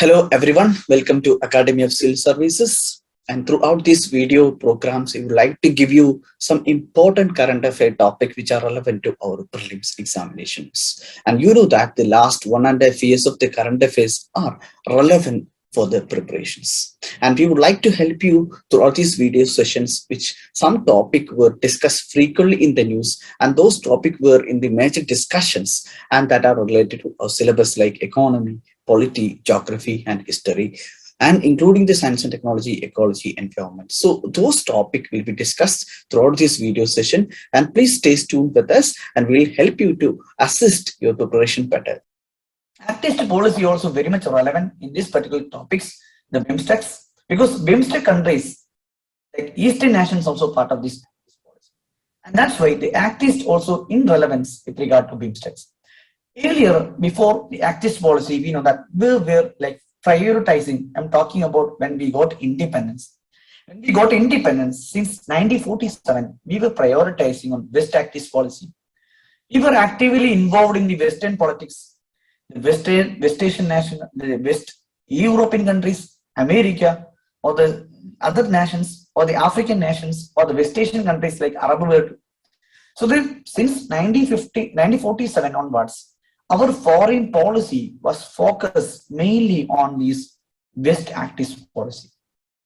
Hello everyone, welcome to Academy of Civil Services. And throughout these video programs, we would like to give you some important current affair topics which are relevant to our prelims examinations. And you know that the last 1.5 years of the current affairs are relevant for the preparations. And we would like to help you throughout these video sessions, which some topic were discussed frequently in the news, and those topics were in the major discussions and that are related to our syllabus like economy, polity, geography, and history, and including the science and technology, ecology, environment. So those topics will be discussed throughout this video session, and please stay tuned with us and we'll help you to assist your preparation better. Activist policy also very much relevant in this particular topics, the BIMSTECs, because BIMSTEC countries, like Eastern nations also part of this policy. And that's why the activist also in relevance with regard to BIMSTECs. Earlier, before the activist policy, we know that we were like prioritizing. I'm talking about when we got independence. When we got independence, since 1947, we were prioritizing on West activist policy. We were actively involved in the Western politics, the West Asian nation, the West European countries, America, or the other nations, or the African nations, or the West Asian countries like Arab world. So then, since 1947 onwards, our foreign policy was focused mainly on this West activist policy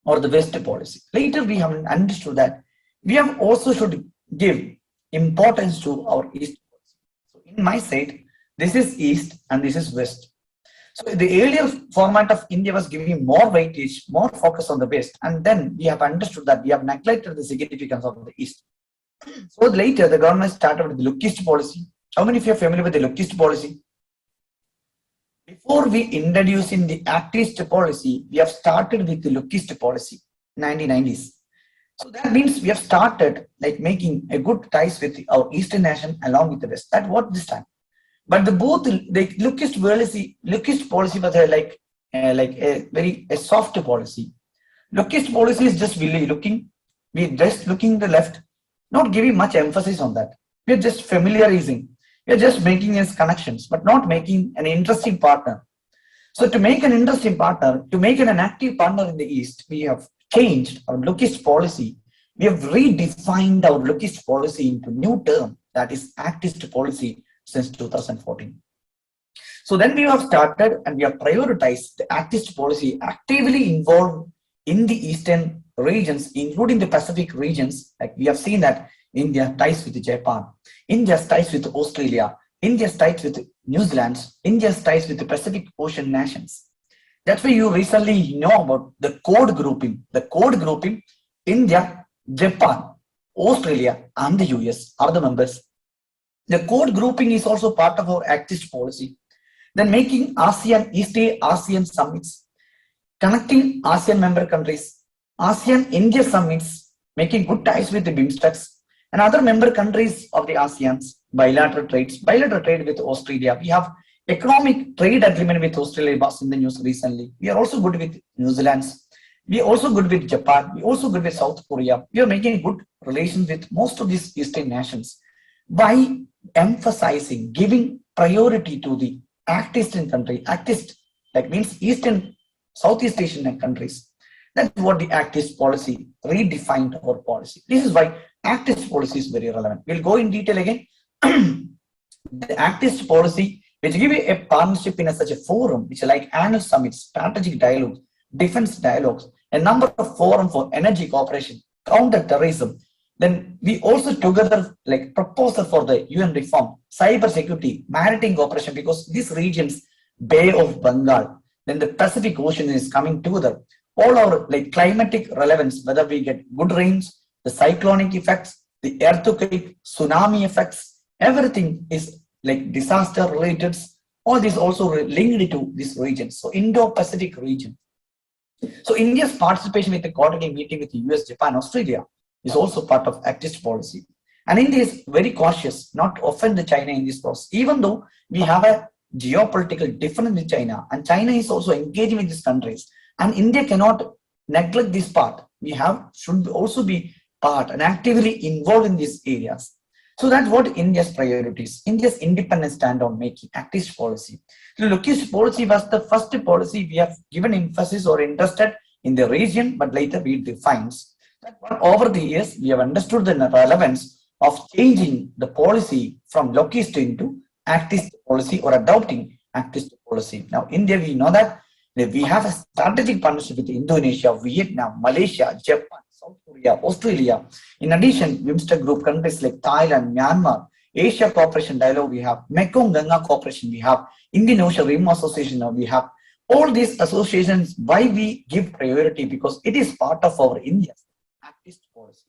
or the West policy. Later, we have understood that we have also should give importance to our East policy. So in my side, this is East and this is West. So the earlier format of India was giving more weightage, more focus on the West, and then we have understood that we have neglected the significance of the East. So later, the government started with the Lookist policy. How many of you are familiar with the Lookist policy? Before we introduce in the activist policy, we have started with the Lookist policy, 1990s. So that means we have started like making a good ties with our Eastern nation along with the West. That's what this time. But the both the Lookist policy was like a very soft policy. Lookist policy is just really looking, we just looking the left, not giving much emphasis on that. We are just familiarizing. We are just making as connections, but not making an interesting partner. So to make an interesting partner, to make an active partner in the East, we have changed our Lookist policy. We have redefined our Lookist policy into new term, that is activist policy since 2014. So then we have started and we have prioritized the activist policy, actively involved in the Eastern regions, including the Pacific regions. Like we have seen that India ties with Japan, India's ties with Australia, India's ties with New Zealand, India's ties with the Pacific Ocean nations. That's why you recently know about the code grouping. The code grouping, India, Japan, Australia, and the US are the members. The code grouping is also part of our activist policy. Then making ASEAN, East ASEAN summits, connecting ASEAN member countries, ASEAN India summits, making good ties with the BIMSTECs, and other member countries of the ASEAN's, bilateral trade with Australia. We have economic trade agreement with Australia was in the news recently. We are also good with New Zealand. We are also good with Japan. We are also good with South Korea. We are making good relations with most of these Eastern nations by emphasizing, giving priority to the activist country. Activist, that means Eastern, Southeast Asian countries. That's what the activist policy redefined our policy. This is why activist policy is very relevant. We'll go in detail again. The activist policy, which give you a partnership in such a forum, which are like annual summits, strategic dialogues, defense dialogues, a number of forums for energy cooperation, counter-terrorism. Then we also together like proposal for the UN reform, cyber security, maritime cooperation, because these regions, Bay of Bengal, then the Pacific Ocean is coming together. All our like climatic relevance, whether we get good rains, the cyclonic effects, the earthquake, tsunami effects, everything is like disaster related. All this also linked to this region. So Indo-Pacific region. So India's participation with the quarterly meeting with the US, Japan, Australia is also part of activist policy. And India is very cautious not to offend the China in this process, even though we have a geopolitical difference with China, and China is also engaging with these countries. And India cannot neglect this part. We should also be part and actively involved in these areas. So that's what India's priorities. India's independent stand on making activist policy. The Lookist policy was the first policy we have given emphasis or interested in the region, but later we defines that over the years we have understood the relevance of changing the policy from Lookist into activist policy or adopting activist policy. Now, India, we know that we have a strategic partnership with Indonesia, Vietnam, Malaysia, Japan, South Korea, Australia. In addition, WIMSTEC group countries like Thailand, Myanmar, Asia Cooperation Dialogue, we have Mekong Ganga Cooperation, we have Indian Ocean Rim Association, we have all these associations. Why we give priority? Because it is part of our India's activist policy.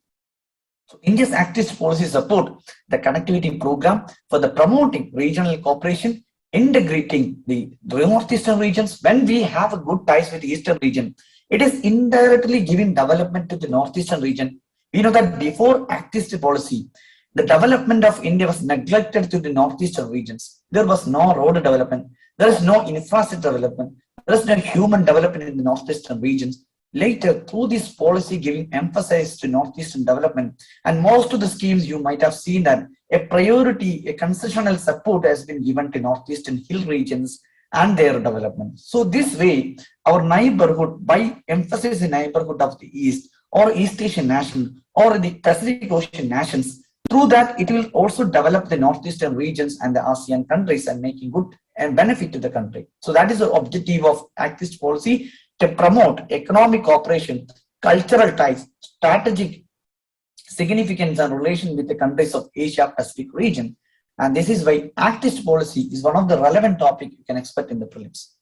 So India's activist policy support the connectivity program for the promoting regional cooperation, integrating the northeastern regions. When we have a good ties with the eastern region, it is indirectly giving development to the northeastern region. We know that before activist policy, the development of India was neglected to the northeastern regions. There was no road development, there is no infrastructure development, there is no human development in the northeastern regions. Later, through this policy giving emphasis to northeastern development, and most of the schemes you might have seen that a priority, a concessional support has been given to northeastern hill regions and their development. So this way, our neighborhood, by emphasis in neighborhood of the East or East Asian nation or the Pacific Ocean nations, through that it will also develop the northeastern regions and the ASEAN countries and making good and benefit to the country. So that is the objective of activist policy, to promote economic cooperation, cultural ties, strategic significance and relation with the countries of Asia Pacific region. And this is why activist policy is one of the relevant topics you can expect in the prelims.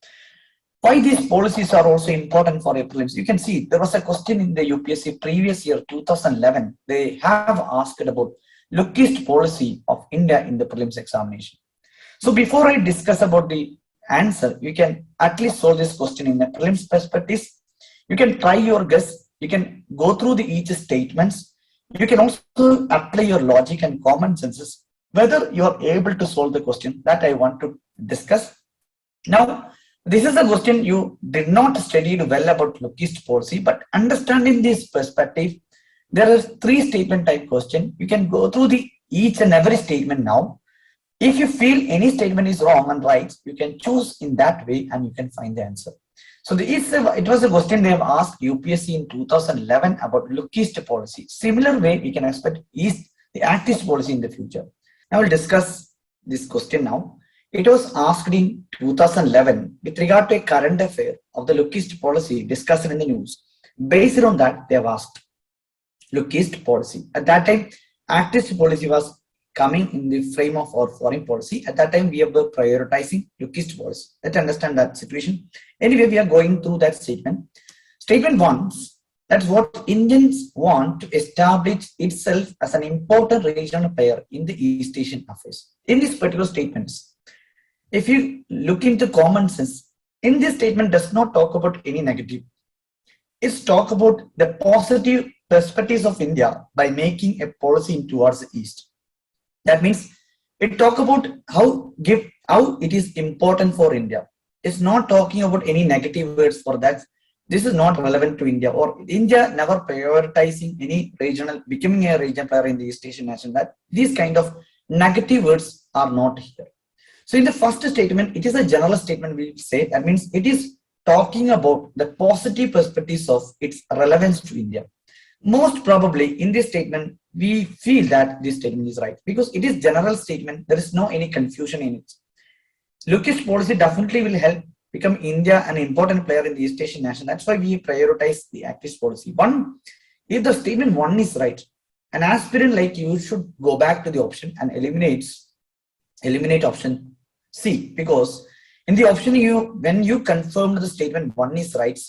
Why these policies are also important for a prelims? You can see there was a question in the UPSC previous year 2011. They have asked about Lookist policy of India in the prelims examination. So before I discuss about the answer, you can at least solve this question in the prelims perspective. You can try your guess. You can go through each statements. You can also apply your logic and common senses, whether you are able to solve the question that I want to discuss. Now, this is a question you did not study well about Lookist policy, but understanding this perspective, there are 3 statement type question. You can go through each and every statement now. If you feel any statement is wrong and right, you can choose in that way and you can find the answer. So it was a question they have asked UPSC in 2011 about Lookist policy. Similar way we can expect is the activist policy in the future. Now we'll discuss this question now. It was asked in 2011 with regard to a current affair of the Lookist policy discussed in the news. Based on that, they have asked Lookist policy. At that time, activist policy was coming in the frame of our foreign policy. At that time, we were prioritizing Lookist policy. Let's understand that situation. Anyway, we are going through that statement. Statement 1, that's what Indians want to establish itself as an important regional player in the East Asian affairs. In this particular statements, if you look into common sense, in this statement does not talk about any negative. It's talk about the positive perspectives of India by making a policy towards the East. That means it talk about how it is important for India. It's not talking about any negative words for that. This is not relevant to India, or India never prioritizing any regional, becoming a regional player in the East Asian nation. That these kind of negative words are not here. So in the first statement, it is a general statement we say. That means it is talking about the positive perspectives of its relevance to India. Most probably in this statement, we feel that this statement is right because it is general statement. There is no any confusion in it. Lookist policy definitely will help become India an important player in the East Asian nation. That's why we prioritize the activist policy. One, if the statement 1 is right, an aspirant like you should go back to the option and eliminate option C, because in the option when you confirm the statement 1 is right,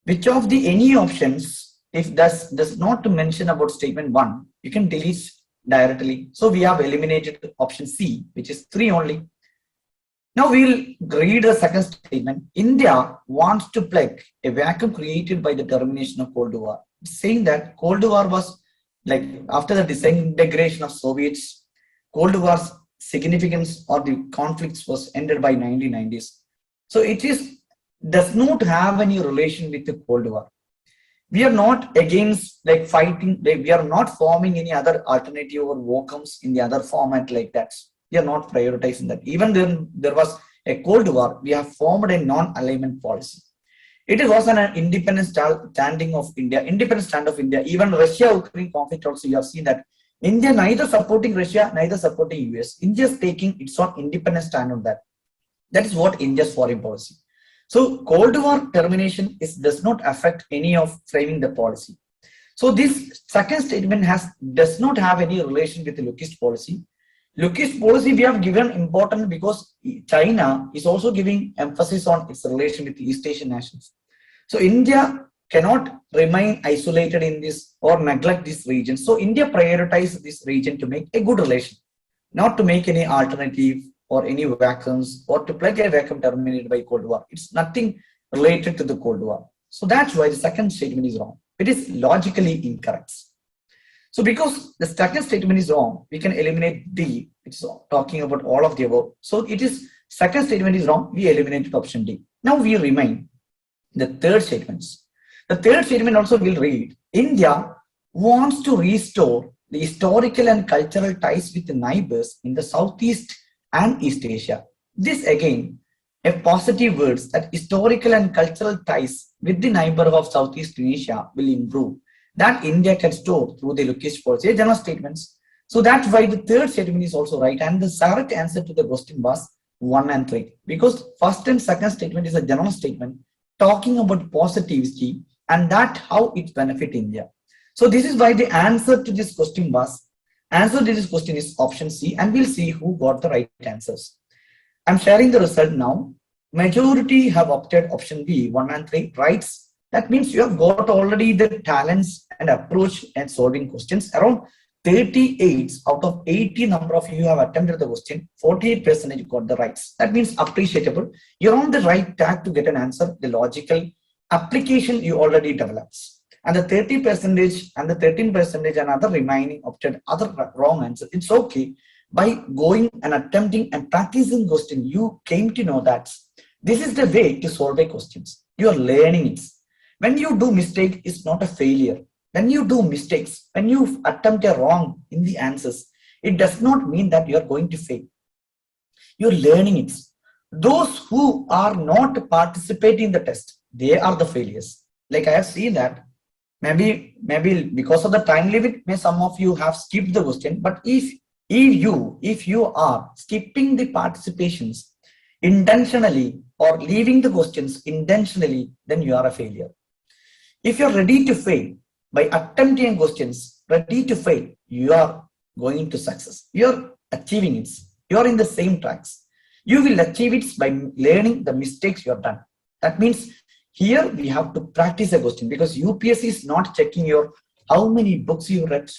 which of the any options, if does not mention about statement 1, you can delete directly. So we have eliminated option C, which is 3 only. Now we'll read the second statement. India wants to plug a vacuum created by the termination of Cold War. Saying that Cold War was like after the disintegration of Soviets, Cold War's significance or the conflicts was ended by 1990s. So it does not have any relation with the Cold War. We are not against like fighting, like we are not forming any other alternative or outcomes in the other format like that. We are not prioritizing that. Even then there was a Cold War, we have formed a non-alignment policy. It was an independent standing of India, independent stand of India. Even Russia-Ukraine conflict also, you have seen that India neither supporting Russia, neither supporting US. India is taking its own independent stand on that. That is what India's foreign policy. So Cold War termination does not affect any of framing the policy. So this second statement does not have any relation with the Lookist policy. Lookist policy we have given important because China is also giving emphasis on its relation with East Asian nations. So India cannot remain isolated in this or neglect this region. So India prioritizes this region to make a good relation, not to make any alternative or any vacuums or to plug a vacuum terminated by Cold War. It's nothing related to the Cold War. So that's why the second statement is wrong. It is logically incorrect. So because the second statement is wrong, we can eliminate D, which is talking about all of the above. So it is second statement is wrong, we eliminated option D. Now we remain the third statements. The third statement also will read, India wants to restore the historical and cultural ties with the neighbors in the Southeast and East Asia. This again, a positive words that historical and cultural ties with the neighbor of Southeast Asia will improve. That India can store through the Lookist policy, general statements. So that's why the third statement is also right. And the correct answer to the question was 1 and 3. Because first and second statement is a general statement talking about positivity and that how it benefit India. So this is why the answer to this question is option C, and we'll see who got the right answers. I'm sharing the result now. Majority have opted option B, 1 and 3, rights. That means you have got already the talents and approach and solving questions. Around 38 out of 80 number of you have attempted the question, 48% got the rights. That means appreciable. You're on the right track to get an answer. The logical application you already developed. And the 30% and the 13% and other remaining opted other wrong answers. It's okay. By going and attempting and practicing question, you came to know that this is the way to solve a questions. You are learning it. When you do mistake, it's not a failure. When you do mistakes, when you attempt a wrong in the answers, it does not mean that you are going to fail. You're learning it. Those who are not participating in the test, they are the failures. Like I have seen that maybe because of the time limit, may some of you have skipped the question. But if you are skipping the participations intentionally or leaving the questions intentionally, then you are a failure. If you're ready to fail by attempting questions, ready to fail, you are going to success. You're achieving it. You're in the same tracks. You will achieve it by learning the mistakes you have done. That means here we have to practice a question because UPSC is not checking your how many books you read.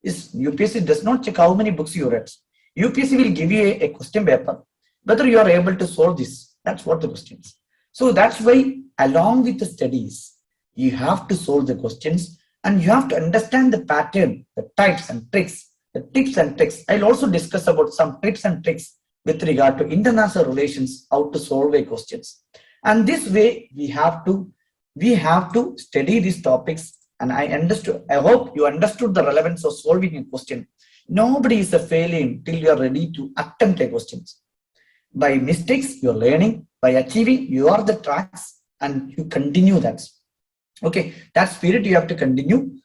UPSC does not check how many books you read. UPSC will give you a question paper, whether you are able to solve this. That's what the question is. So that's why along with the studies, you have to solve the questions and you have to understand the pattern, the types and tricks, the tips and tricks. I'll also discuss about some tips and tricks with regard to international relations, how to solve a questions. And this way we have to study these topics. And I hope you understood the relevance of solving a question. Nobody is a failure till you are ready to attempt a question. By mistakes, you're learning. By achieving, you are the tracks and you continue that. Okay, that spirit you have to continue.